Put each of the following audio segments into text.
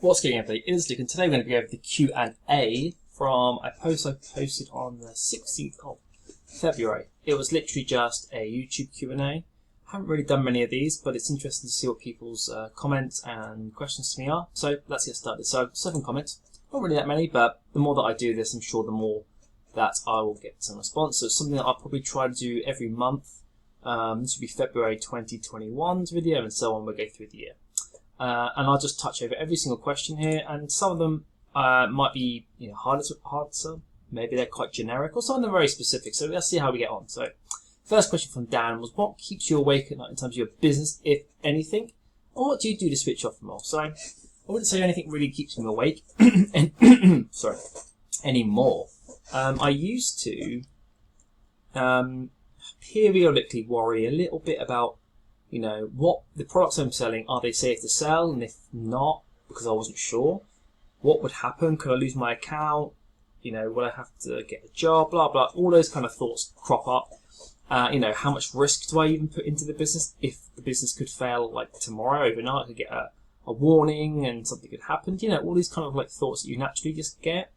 What's going on, everybody? It is Luke, and today we're going to go over the Q&A from a post I posted on the 16th of February. It was literally just a YouTube Q&A. I haven't really done many of these, but it's interesting to see what people's comments and questions to me are. So let's get started. So 7 comments, not really that many, but the more that I do this, I'm sure the more that I will get some response. So it's something that I'll probably try to do every month. This will be February 2021's video, and so on. We'll go through the year. And I'll just touch over every single question here, and some of them might be hard to answer. Maybe they're quite generic, or some of them are very specific. So let's see how we get on. So first question from Dan was, what keeps you awake at night in terms of your business, if anything? Or what do you do to switch off from all? So I wouldn't say anything really keeps me awake sorry, anymore. I used to periodically worry a little bit about what the products I'm selling, are they safe to sell? And if not, because I wasn't sure, what would happen? Could I lose my account? Would I have to get a job? Blah, blah. All those kind of thoughts crop up. How much risk do I even put into the business? If the business could fail like tomorrow, overnight, I could get a warning and something could happen. All these kind of like thoughts that you naturally just get.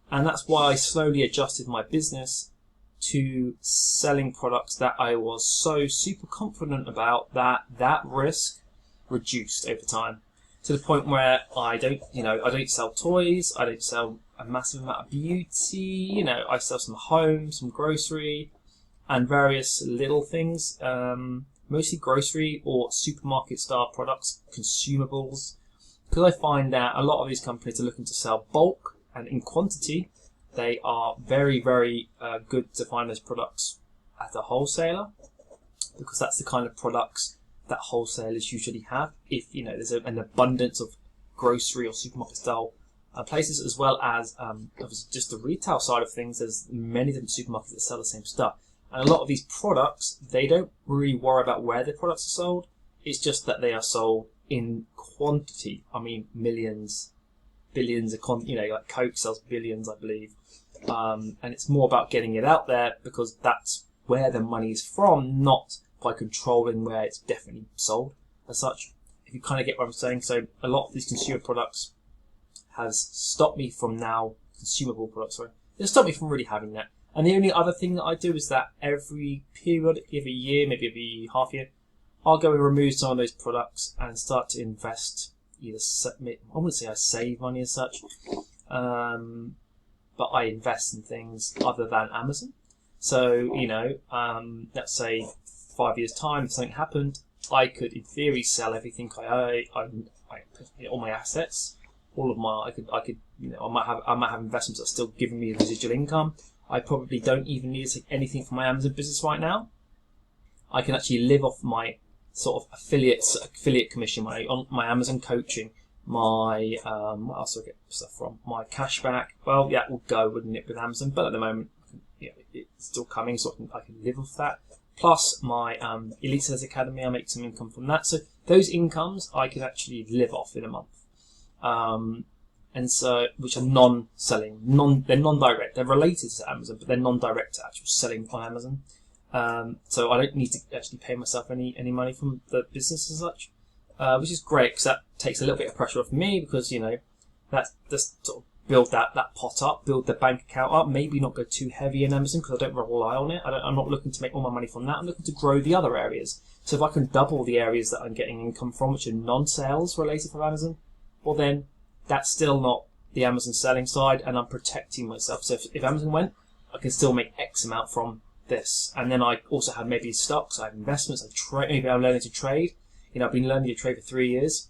And that's why I slowly adjusted my business to selling products that I was so super confident about that risk reduced over time, to the point where I don't sell toys, I don't sell a massive amount of beauty, I sell some home, some grocery, and various little things, mostly grocery or supermarket style products, consumables, because I find that a lot of these companies are looking to sell bulk and in quantity. They are very, very good to find those products at a wholesaler, because that's the kind of products that wholesalers usually have. If there's an abundance of grocery or supermarket style places, as well as obviously just the retail side of things. There's many different supermarkets that sell the same stuff, and a lot of these products, they don't really worry about where the products are sold. It's just that they are sold in quantity. I mean, millions, billions of like Coke sells billions, I believe. And it's more about getting it out there, because that's where the money is from, not by controlling where it's definitely sold as such. If you kind of get what I'm saying. So a lot of these consumer products has stopped me from now, consumable products, sorry, it's stopped me from really having that. And the only other thing that I do is that every year, maybe every half year, I'll go and remove some of those products and start to invest. I wouldn't say I save money as such, but I invest in things other than Amazon. So, let's say 5 years time, if something happened, I could, in theory, sell everything I all my assets, all of my, I might have investments that are still giving me a residual income. I probably don't even need to take anything from my Amazon business right now. I can actually live off my sort of affiliate commission, my Amazon coaching, my what else do I get stuff from? My cashback. Well, yeah, it will go, wouldn't it, with Amazon? But at the moment, it's still coming, so I can live off that. Plus my Elite Sellers Academy, I make some income from that. So those incomes I can actually live off in a month. And so, which are non-selling, they're non-direct. They're related to Amazon, but they're non-direct to actual selling on Amazon. So I don't need to actually pay myself any money from the business as such, which is great, because that takes a little bit of pressure off me, because that's just sort of build that pot up, build the bank account up. Maybe not go too heavy in Amazon, because I don't rely on it. I'm not looking to make all my money from that. I'm looking to grow the other areas. So if I can double the areas that I'm getting income from, which are non-sales related from Amazon, well then that's still not the Amazon selling side, and I'm protecting myself. So if Amazon went, I can still make X amount from this. And then I also have maybe stocks, I have investments, maybe I'm learning to trade. I've been learning to trade for 3 years,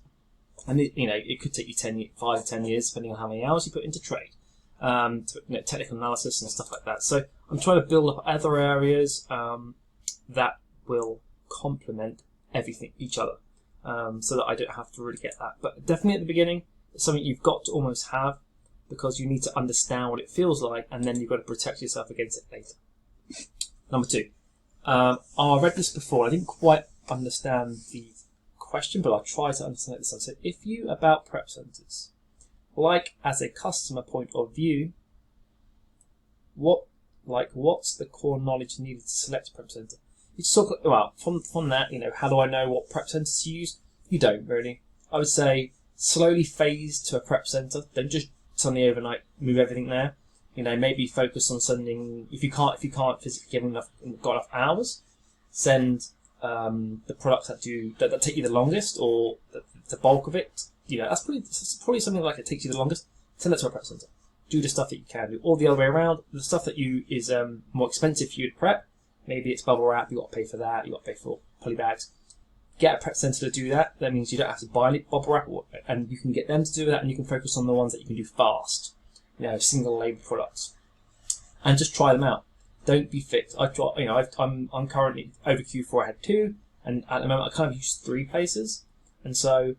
and it could take you 5 to 10 years, depending on how many hours you put into trade, technical analysis and stuff like that. So I'm trying to build up other areas that will complement each other, so that I don't have to really get that. But definitely at the beginning, it's something you've got to almost have, because you need to understand what it feels like, and then you've got to protect yourself against it later. Number 2. I read this before. I didn't quite understand the question, but I'll try to understand it this time. So, if you about prep centers, like as a customer point of view, what's the core knowledge needed to select a prep center? You talk from that. How do I know what prep centers to use? You don't really. I would say slowly phase to a prep center. Don't just suddenly overnight move everything there. Maybe focus on sending, if you can't physically got enough hours, send the products that take you the longest, or the bulk of it. That's probably something like it takes you the longest. Send that to a prep center. Do the stuff that you can do, or the other way around. The stuff that is more expensive for you to prep. Maybe it's bubble wrap. You got to pay for that. You got to pay for poly bags. Get a prep center to do that. That means you don't have to buy bubble wrap, and you can get them to do that, and you can focus on the ones that you can do fast. Single label products, and just try them out. Don't be fixed. I'm currently over Q4. I had 2, and at the moment I kind of use 3 places, and so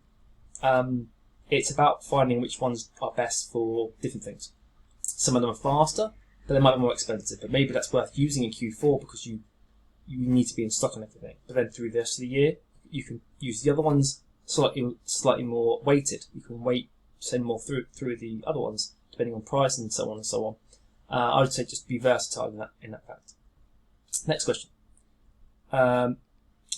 it's about finding which ones are best for different things. Some of them are faster, but they might be more expensive. But maybe that's worth using in Q4 because you need to be in stock on everything. But then through the rest of the year, you can use the other ones slightly more weighted. You can send more through the other ones, depending on price and so on and so on. I would say just be versatile in that fact. Next question.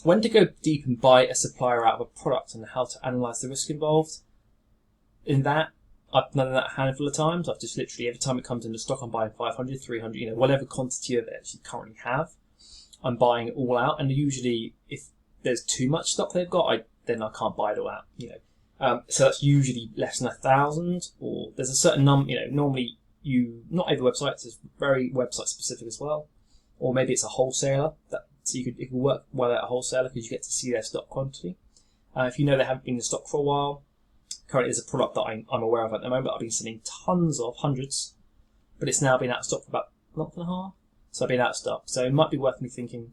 When to go deep and buy a supplier out of a product and how to analyse the risk involved. In that, I've done that a handful of times. I've just literally, every time it comes into stock, I'm buying 500, 300, whatever quantity of it you currently have, I'm buying it all out. And usually, if there's too much stock they've got, then I can't buy it all out, So that's usually less than 1,000, or there's a certain number, normally not every website is very website specific as well, or maybe it's a wholesaler, so it can work well at a wholesaler because you get to see their stock quantity. If they haven't been in stock for a while, currently there's a product that I'm aware of at the moment. I've been selling tons of, hundreds, but it's now been out of stock for about a month and a half, so I've been out of stock. So it might be worth me thinking,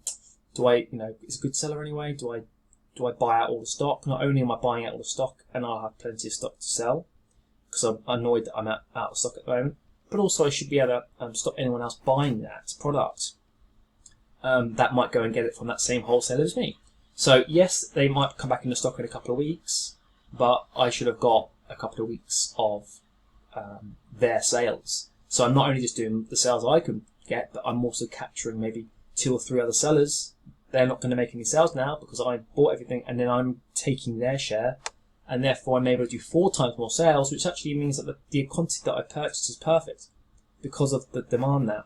is a good seller anyway? Do I buy out all the stock? Not only am I buying out all the stock, and I'll have plenty of stock to sell, because I'm annoyed that I'm out of stock at the moment, but also I should be able to stop anyone else buying that product that might go and get it from that same wholesaler as me. So yes, they might come back into stock in a couple of weeks, but I should have got a couple of weeks of their sales. So I'm not only just doing the sales I can get, but I'm also capturing maybe 2 or 3 other sellers. They're not going to make any sales now because I bought everything, and then I'm taking their share, and therefore I'm able to do 4 times more sales, which actually means that the quantity that I purchased is perfect because of the demand now.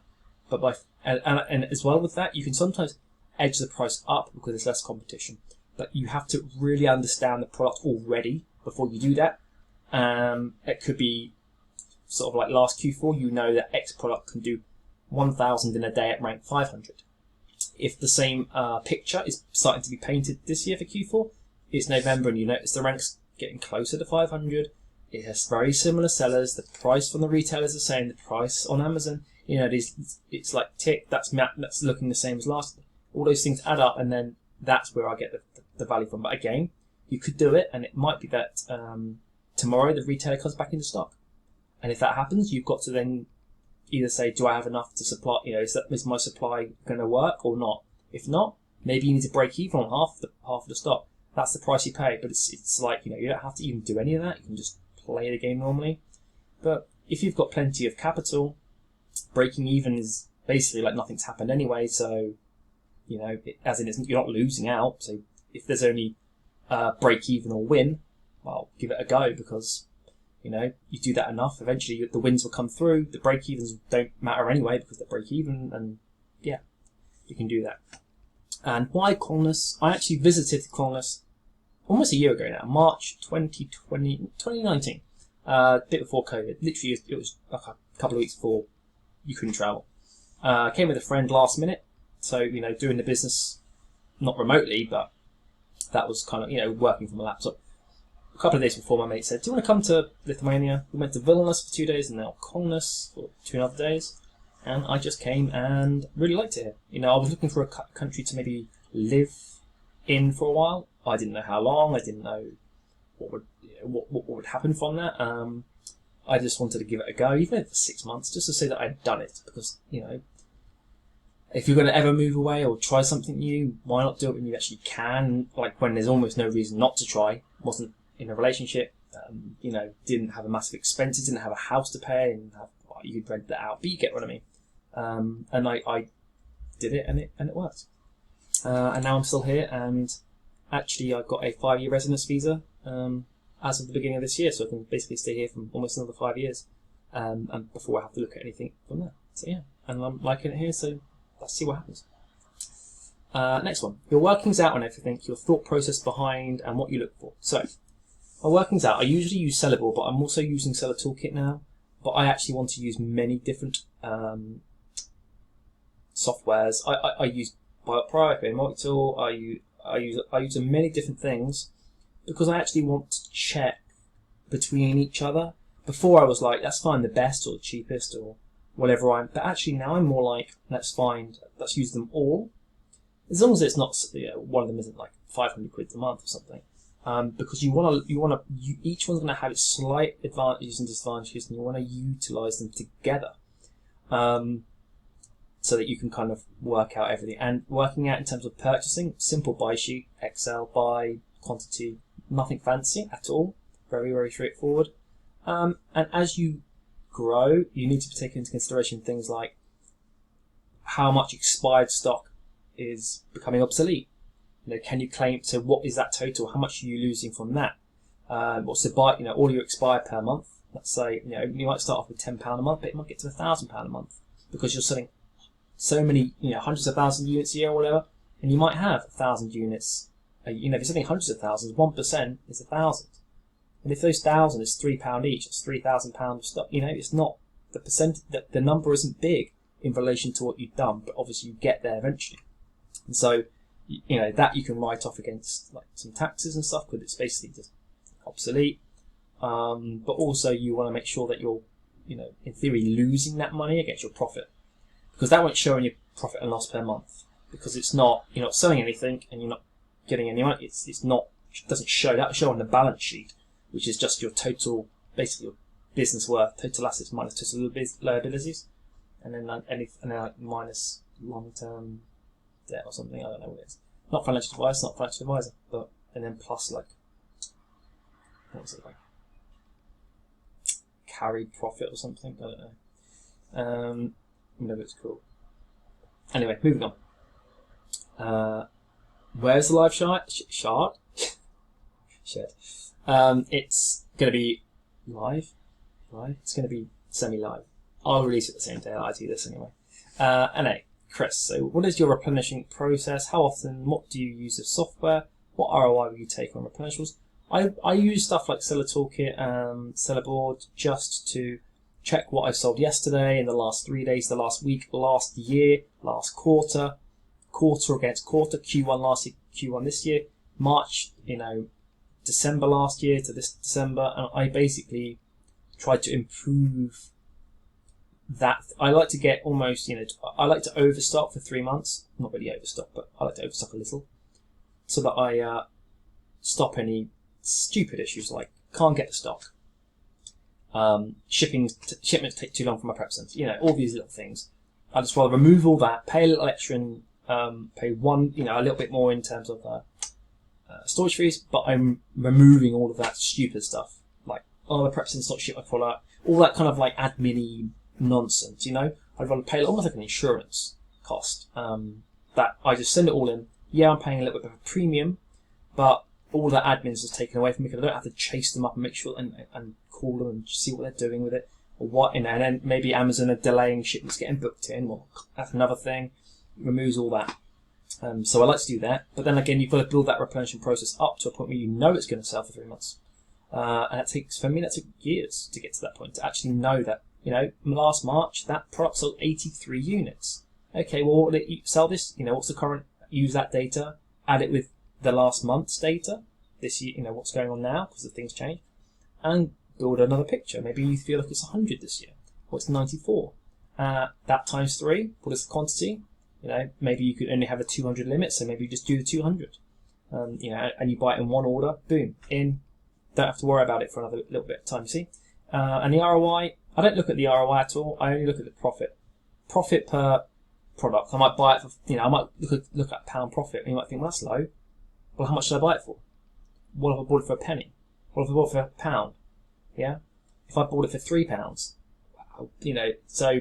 But and as well with that, you can sometimes edge the price up because there's less competition. But you have to really understand the product already before you do that. It could be sort of like last Q4, that X product can do 1,000 in a day at rank 500. If the same picture is starting to be painted this year for Q4, it's November and you notice the rank's getting closer to 500. It has very similar sellers. The price from the retailer is the same. The price on Amazon, it's like tick. That's looking the same as last. All those things add up, and then that's where I get the value from. But again, you could do it, and it might be that tomorrow the retailer comes back into stock, and if that happens, you've got to then either say, do I have enough to supply? Is my supply going to work or not? If not, maybe you need to break even on half of the stock. That's the price you pay. But it's like you don't have to even do any of that. You can just play the game normally. But if you've got plenty of capital, breaking even is basically like nothing's happened anyway. So you're not losing out. So if there's only break even or win, well, give it a go because. You do that enough, eventually the wins will come through. The break-evens don't matter anyway because they're break-even, and yeah, you can do that. And why Qualness? I actually visited Qualness almost a year ago now, March 2019, a bit before COVID. Literally, it was like a couple of weeks before you couldn't travel. Came with a friend last minute, so doing the business not remotely, but that was kind of working from a laptop. A couple of days before, my mate said, do you want to come to Lithuania? We went to Vilnius for 2 days and now Kaunas for 2 other days. And I just came and really liked it here. I was looking for a country to maybe live in for a while. I didn't know how long. I didn't know what would happen from that. I just wanted to give it a go, even if it's 6 months, just to say that I'd done it. Because, if you're going to ever move away or try something new, why not do it when you actually can? Like when there's almost no reason not to try. Wasn't in a relationship, didn't have a massive expenses, didn't have a house to pay, and you could rent that out, but you get what I mean. And I did it, and it worked. And now I'm still here, and actually I got a 5-year residence visa. as of the beginning of this year, so I can basically stay here for almost another 5 years, and before I have to look at anything from there. So yeah, and I'm liking it here, so let's see what happens. Next one, your workings out on everything, your thought process behind, and what you look for. So, my workings out, I usually use SELLERBOARD, but I'm also using Seller Toolkit now, but I actually want to use many different softwares. I use BioPro, FBA Multi-Tool, I use many different things, because I actually want to check between each other. Before I was like, let's find the best or the cheapest or whatever but actually now I'm more like, let's use them all. As long as it's not, one of them isn't like 500 quid a month or something. Because each one's going to have its slight advantages and disadvantages, and you want to utilize them together. So that you can kind of work out everything. And working out in terms of purchasing, simple buy sheet, Excel, buy, quantity, nothing fancy at all. Very, very straightforward. And as you grow, you need to take into consideration things like how much expired stock is becoming obsolete. Can you claim, so what is that total? How much are you losing from that? What's the buy, all your expire per month? Let's say, you might start off with £10 a month, but it might get to £1,000 a month because you're selling so many, hundreds of thousand units a year or whatever, and you might have 1,000 units. If you're selling hundreds of thousands, 1% is 1,000. And if those 1,000 is £3 each, it's £3,000 of stock. It's not the percent, the number isn't big in relation to what you've done, but obviously you get there eventually. And so, that you can write off against like some taxes and stuff because it's basically just obsolete. But also you want to make sure that you're, in theory, losing that money against your profit, because that won't show in your profit and loss per month, because you're not selling anything and you're not getting any money. It doesn't show that. It'll show on the balance sheet, which is just your total, basically your business worth, total assets minus total liabilities, and then minus long-term debt or something. I don't know what it is. Not financial advisor, and then plus what was it like? Carried profit or something. I don't know. Maybe it's cool. Anyway, moving on. Where's the live shard? Shed. It's going to be live. It's going to be semi-live. I'll release it the same day. I do this anyway. Chris, so what is your replenishing process? How often? What do you use of software? What ROI will you take on replenishables? I use stuff like Seller Toolkit and SELLERBOARD just to check what I sold yesterday, in the last 3 days, the last week, last year, last quarter against quarter, Q1 last year, Q1 this year, March, December last year to this December, and I basically tried to improve that. I like to get almost, I like to overstock for 3 months. Not really overstock, but I like to overstock a little, so that I stop any stupid issues like can't get the stock, shipments take too long for my prep centers, all these little things. I just rather remove all that, pay a little extra, and pay a little bit more in terms of storage fees, but I'm removing all of that stupid stuff like, the prep center's not ship my product, all that kind of like admin-y nonsense. I'd rather pay almost like an insurance cost, that I just send it all in. Yeah, I'm paying a little bit of a premium, but all that admin's just taken away from me because I don't have to chase them up and make sure and call them and see what they're doing with it or what, and then maybe Amazon are delaying shipments getting booked in. Well, that's another thing. It removes all that. So I like to do that, but then again, you've got to build that replenishment process up to a point where it's going to sell for 3 months, and that took years to get to that point, to actually know that. Last March, that product sold 83 units. Okay, well, you sell this, what's the current, use that data, add it with the last month's data, this year, what's going on now, because the things change, and build another picture. Maybe you feel like it's 100 this year, or it's 94. That times 3, what is the quantity? Maybe you could only have a 200 limit, so maybe you just do the 200. And you buy it in one order, boom, in. Don't have to worry about it for another little bit of time, you see? And the ROI, I don't look at the ROI at all. I only look at the profit. Profit per product. I might buy it for, I might look at pound profit, and you might think, well, that's low. Well, how much should I buy it for? What if I bought it for a penny? What if I bought it for a pound? Yeah? If I bought it for £3, wow, so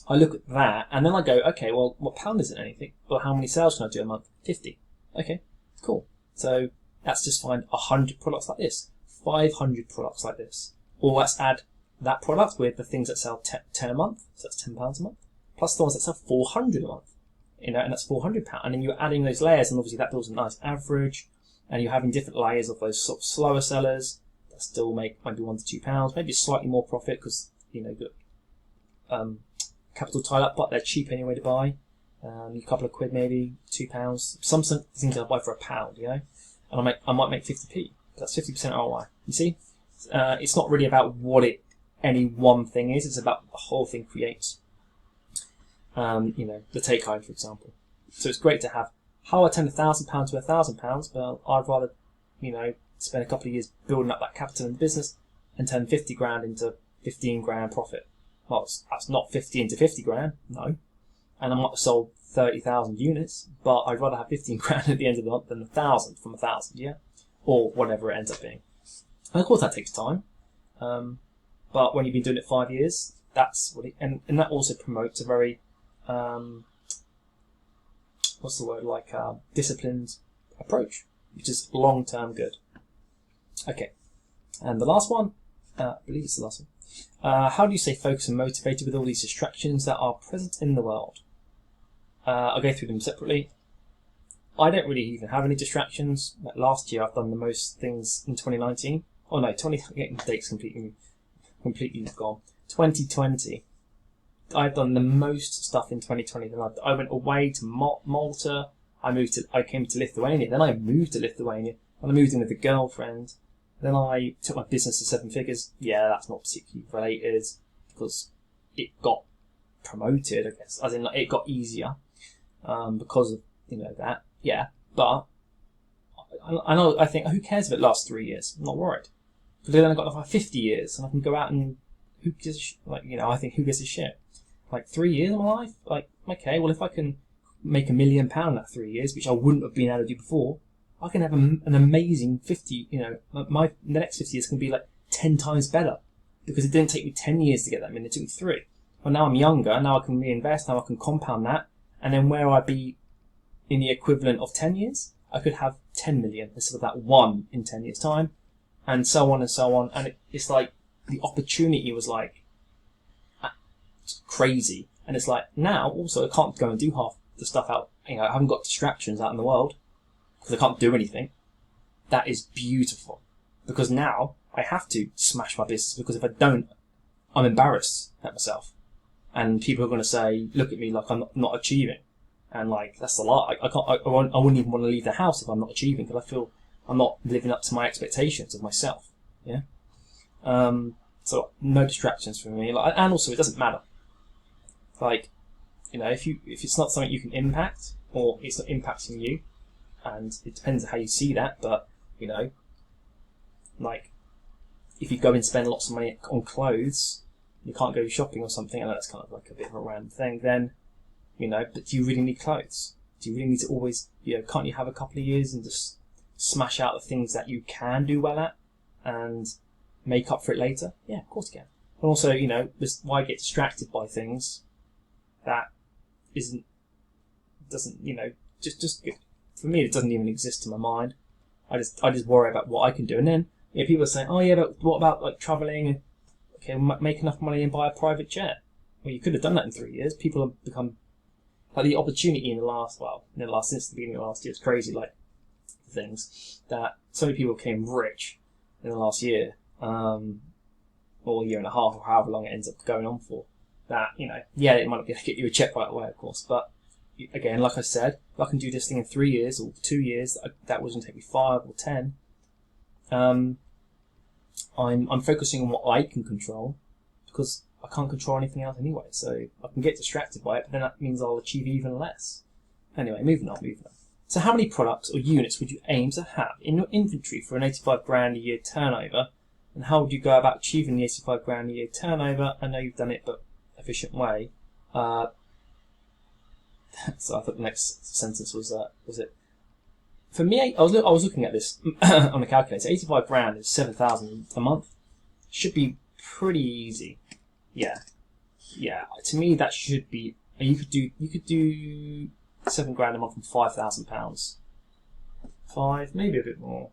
I look at that, and then I go, okay, well, what pound isn't anything? Well, how many sales can I do a month? 50. Okay, cool. So let's just find 100 products like this. 500 products like this. Or let's add that product with the things that sell 10 a month, so that's £10 a month, plus the ones that sell 400 a month, and that's £400. And then you're adding those layers, and obviously that builds a nice average, and you're having different layers of those sort of slower sellers that still make maybe £1 to £2, maybe slightly more profit because, capital tied up, but they're cheap anyway to buy. A couple of quid maybe, £2. Some things I'll buy for £1, and I might make 50p. That's 50% ROI. You see, it's not really about what any one thing is. It's about what the whole thing creates. The take home, for example. So it's great to have. How I turn £1,000 to £1,000, but I'd rather, spend a couple of years building up that capital in the business and turn 50 grand into 15 grand profit. Well, that's not 50 into 50 grand, no. And I might have sold 30,000 units, but I'd rather have 15 grand at the end of the month than 1,000 from 1,000, yeah? Or whatever it ends up being. And of course that takes time. But when you've been doing it 5 years, that's what and that also promotes a very, disciplined approach, which is long-term good. Okay. And the last one, I believe it's the last one. How do you stay focused and motivated with all these distractions that are present in the world? I'll go through them separately. I don't really even have any distractions. Like last year, I've done the most things in 2019. Oh no, getting the dates completely gone. 2020, I've done the most stuff in 2020. Then I went away to Malta. I came to Lithuania. Then I moved to Lithuania, and I moved in with a girlfriend. Then I took my business to 7 figures. Yeah, that's not particularly related because it got promoted, I guess. As in, it got easier because of that. Yeah, but I think who cares if it lasts 3 years? I'm not worried because then I've got like 50 years and I can go out and who gives I think who gives a shit? Like 3 years of my life? Like okay, well if I can make £1 million in that 3 years, which I wouldn't have been able to do before, I can have an amazing 50. The next 50 years can be like 10 times better because it didn't take me 10 years to get that. It took me 3. Well, now I'm younger. Now I can reinvest. Now I can compound that, and then where I'd be in the equivalent of 10 years, I could have 10 million instead of that 1 in 10 years' time, and so on and so on. And it's like the opportunity was like crazy, and it's like now also I can't go and do half the stuff out. I haven't got distractions out in the world because I can't do anything. That is beautiful because now I have to smash my business because if I don't, I'm embarrassed at myself, and people are going to say, look at me like I'm not achieving. And that's a lot. I wouldn't even want to leave the house if I'm not achieving because I feel I'm not living up to my expectations of myself. Yeah. So no distractions for me. And also it doesn't matter. If it's not something you can impact or it's not impacting you, and it depends on how you see that. But if you go and spend lots of money on clothes, you can't go shopping or something, and that's kind of like a bit of a random thing. Then. But do you really need clothes? Do you really need to always, can't you have a couple of years and just smash out the things that you can do well at and make up for it later? Yeah, of course you can. And also, why get distracted by things that for me, it doesn't even exist in my mind. I just worry about what I can do. And then, people are saying, oh yeah, but what about traveling? Okay, make enough money and buy a private jet. Well, you could have done that in 3 years. People have become the opportunity since the beginning of last year is crazy. Things that so many people became rich in the last year, or a year and a half, or however long it ends up going on for. That it might not be able to get you a check right away, of course, but again, like I said, if I can do this thing in 3 years or 2 years, that wasn't take me 5 or 10. I'm focusing on what I can control because I can't control anything else anyway, so I can get distracted by it, but then that means I'll achieve even less. Anyway, moving on. So how many products or units would you aim to have in your inventory for an 85 grand a year turnover, and how would you go about achieving the 85 grand a year turnover? I know you've done it, but efficient way. So I thought the next sentence was it? For me, I was looking at this on the calculator. 85 grand is 7,000 a month. Should be pretty easy. Yeah. To me, that should be. You could do 7 grand a month from £5,000. 5, maybe a bit more.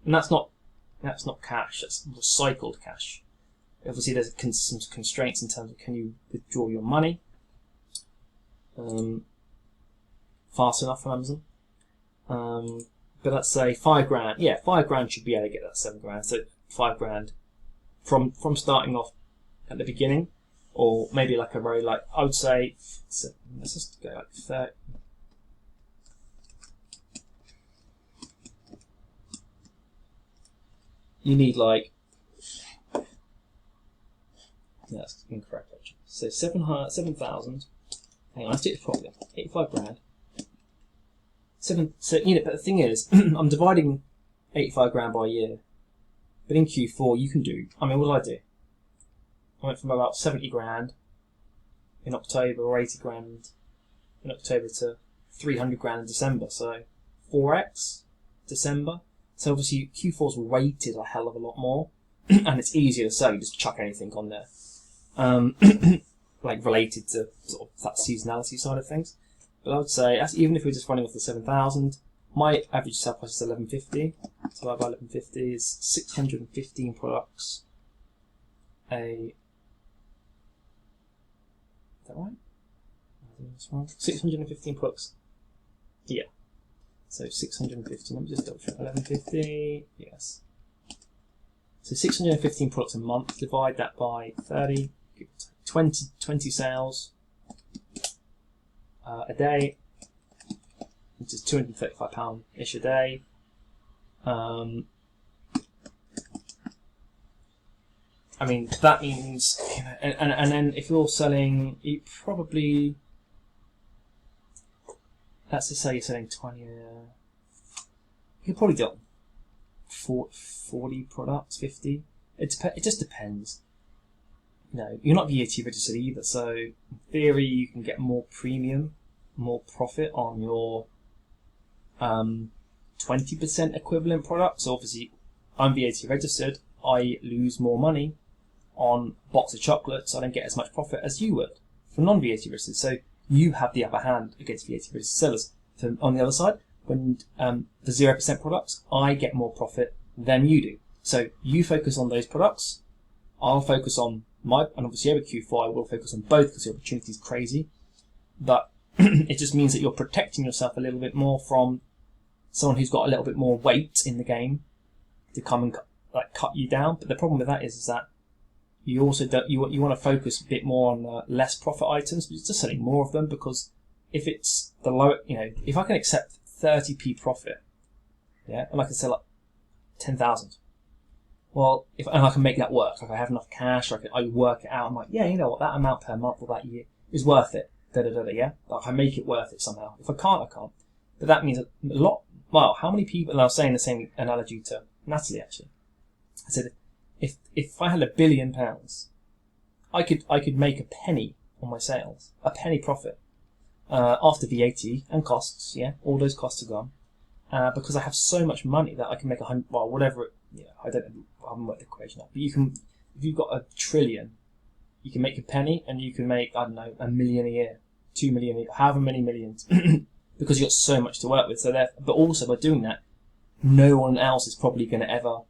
And that's not That's not cash, that's recycled cash. Obviously there's some constraints in terms of can you withdraw your money fast enough from Amazon. But let's say £5 grand. Yeah, £5 should be able to get that £7 grand. So £5 from starting off at the beginning, or maybe like a very I would say. So let's just go like 30. You need that's incorrect actually. So 7,000. Hang on, let's do it properly. 85 grand. So but the thing is, I'm dividing 85 grand by a year. But in Q4, you can do. I mean, what did I do? I went from about 70 grand in October, or 80 grand in October, to 300 grand in December. So 4x December. So obviously Q4's weighted a hell of a lot more, and it's easier to sell. You just chuck anything on there, related to sort of that seasonality side of things. But I would say, even if we're just running off the 7,000, my average sell price is 11.50. So I buy 11.50 is 615 products. Is that right? 615 products. Yeah. So 650. Let me just double check. 11.50. Yes. So 615 products a month. Divide that by 30. 20 sales a day, which is £235-ish a day. I mean, that means, and then if you're selling, you probably, let's just say you're selling 20, you could probably do 40 products, 50. It just depends. You're not VAT registered either, so in theory you can get more premium, more profit on your 20% equivalent product. So obviously I'm VAT registered, I lose more money on a box of chocolates. I don't get as much profit as you would for non-VAT registered. So you have the upper hand against VAT registered sellers. So on the other side, when the 0% products, I get more profit than you do. So you focus on those products, I'll focus on and obviously over Q4 I will focus on both because the opportunity is crazy, but it just means that you're protecting yourself a little bit more from someone who's got a little bit more weight in the game to come and cut you down. But the problem with that is that you also you want to focus a bit more on less profit items, but you're just selling more of them, because if it's the low, if I can accept 30p profit, yeah, and I can sell up 10,000. Well, and I can make that work. Like I have enough cash, I work it out. I'm like, yeah, you know what, that amount per month or that year is worth it. Yeah, like I make it worth it somehow. If I can't, I can't. But that means a lot. Well, how many people? And I was saying the same analogy to Natalie actually. I said, if I had £1 billion, I could make a penny on my sales, a penny profit after VAT and costs. Yeah, all those costs are gone because I have so much money that I can make 100. Well, whatever it. Yeah, I haven't worked the equation out. But you can, if you've got $1 trillion, you can make a penny, and you can make, I don't know, $1 million a year, 2 million a year, however many millions, because you've got so much to work with. So but also by doing that, no one else is probably going to ever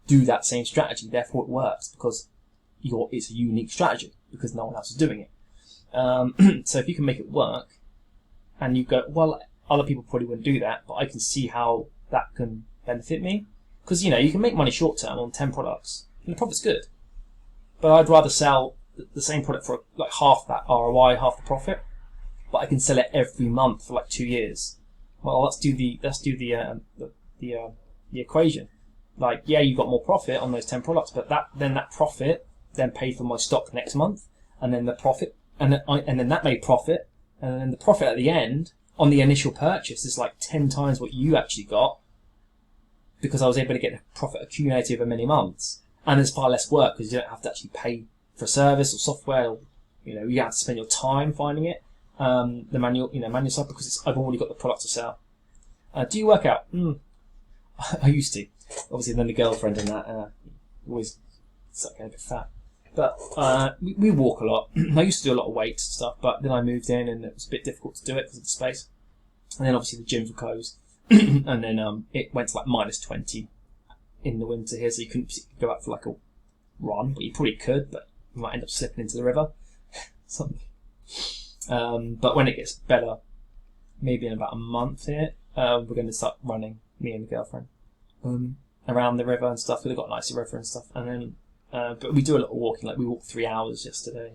do that same strategy. Therefore, it works because it's a unique strategy because no one else is doing it. So if you can make it work, and you go, well, other people probably wouldn't do that, but I can see how that can benefit me. Because, you can make money short term on 10 products, and the profit's good. But I'd rather sell the same product for like half that ROI, half the profit, but I can sell it every month for like 2 years. Well, let's do the equation. Like, yeah, you got more profit on those 10 products, but that profit then paid for my stock next month, and then the profit, and then that made profit, and then the profit at the end on the initial purchase is like 10 times what you actually got, because I was able to get the profit accumulated over many months. And there's far less work because you don't have to actually pay for a service or software. Or, you have to spend your time finding it. The manual side, because I've already got the product to sell. Do you work out? I used to. Obviously, then the girlfriend and that always start getting a bit fat. But we walk a lot. I used to do a lot of weights and stuff, but then I moved in and it was a bit difficult to do it because of the space. And then obviously the gyms were closed. And then it went to like -20 in the winter here, so you couldn't go out for like a run, but you probably could, but you might end up slipping into the river. Something. But when it gets better, maybe in about a month here, we're going to start running, me and the girlfriend, around the river and stuff. We've got a nicer river and stuff, and then but we do a lot of walking. Like we walked 3 hours yesterday,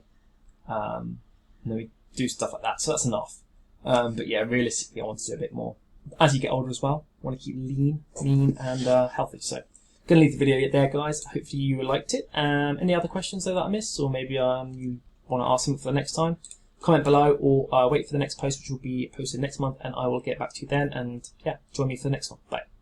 and then we do stuff like that. So that's enough. But yeah, realistically, I want to do a bit more. As you get older as well, I want to keep lean and healthy. So, going to leave the video there, guys. Hopefully you liked it. Any other questions though that I missed, or maybe you want to ask them for the next time? Comment below, or wait for the next post, which will be posted next month, and I will get back to you then. And yeah, join me for the next one. Bye.